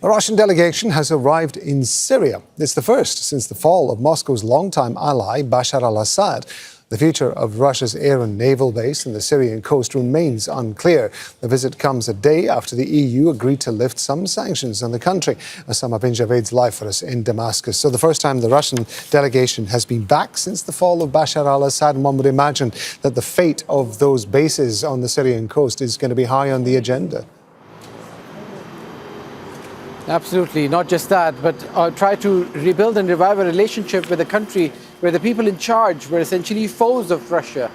A Russian delegation has arrived in Syria. It's the first since the fall of Moscow's longtime ally, Bashar al-Assad. The future of Russia's air and naval base in the Syrian coast remains unclear. The visit comes a day after the EU agreed to lift some sanctions on the country. Osama bin Javaid's live for us in Damascus. So the first time the Russian delegation has been back since the fall of Bashar al-Assad, and one would imagine that the fate of those bases on the Syrian coast is going to be high on the agenda. Absolutely, not just that, but try to rebuild and revive a relationship with a country where the people in charge were essentially foes of Russia.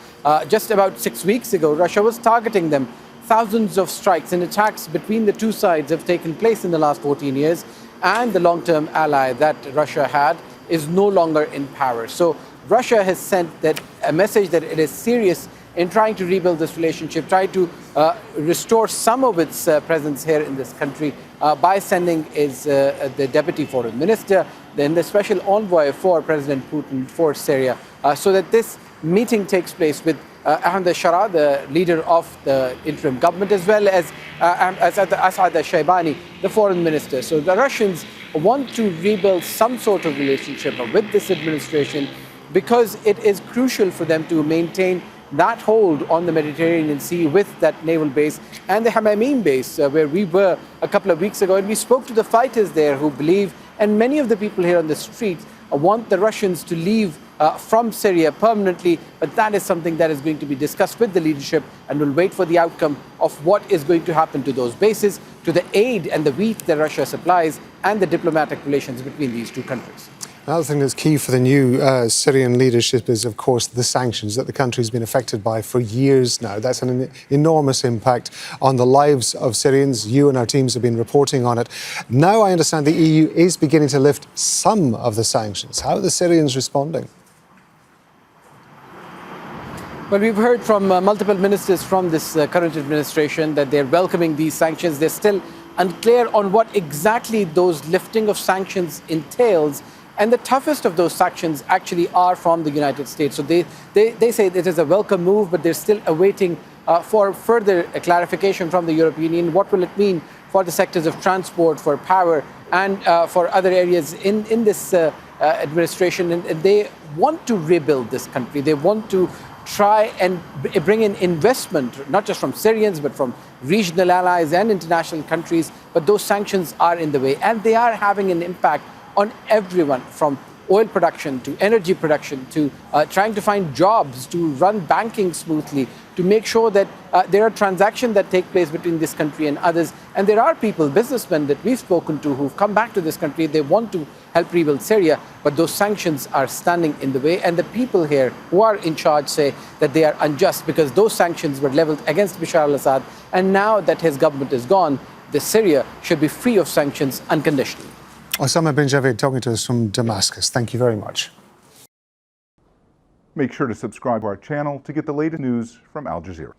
Just about 6 weeks ago, Russia was targeting them. Thousands of strikes and attacks between the two sides have taken place in the last 14 years, and the long-term ally that Russia had is no longer in power. So Russia has sent a message that it is serious in trying to rebuild this relationship, try to restore some of its presence here in this country by sending the deputy foreign minister, then the special envoy for President Putin for Syria, so that this meeting takes place with Ahmed Sharaa, the leader of the interim government, as well as al-Assad al-Shaybani, the foreign minister. So the Russians want to rebuild some sort of relationship with this administration because it is crucial for them to maintain that hold on the Mediterranean Sea with that naval base and the Khmeimim base, where we were a couple of weeks ago. And we spoke to the fighters there who believe, and many of the people here on the streets want the Russians to leave from Syria permanently. But that is something that is going to be discussed with the leadership, and we'll wait for the outcome of what is going to happen to those bases, to the aid and the wheat that Russia supplies, and the diplomatic relations between these two countries. Another thing that's key for the new Syrian leadership is, of course, the sanctions that the country's been affected by for years now. That's an enormous impact on the lives of Syrians. You and our teams have been reporting on it. Now I understand the EU is beginning to lift some of the sanctions. How are the Syrians responding? Well, we've heard from multiple ministers from this current administration that they're welcoming these sanctions. They're still unclear on what exactly those lifting of sanctions entails. And the toughest of those sanctions actually are from the United States. So they say it is a welcome move, but they're still awaiting for further clarification from the European Union. What will it mean for the sectors of transport, for power, and for other areas in this administration? And they want to rebuild this country. They want to try and bring in investment, not just from Syrians, but from regional allies and international countries. But those sanctions are in the way, and they are having an impact on everyone, from oil production to energy production to trying to find jobs, to run banking smoothly, to make sure that there are transactions that take place between this country and others. And there are people, businessmen that we've spoken to, who've come back to this country. They want to help rebuild Syria, but those sanctions are standing in the way. And the people here who are in charge say that they are unjust because those sanctions were leveled against Bashar al-Assad. And now that his government is gone, Syria should be free of sanctions unconditionally. Osama bin Javaid talking to us from Damascus. Thank you very much. Make sure to subscribe to our channel to get the latest news from Al Jazeera.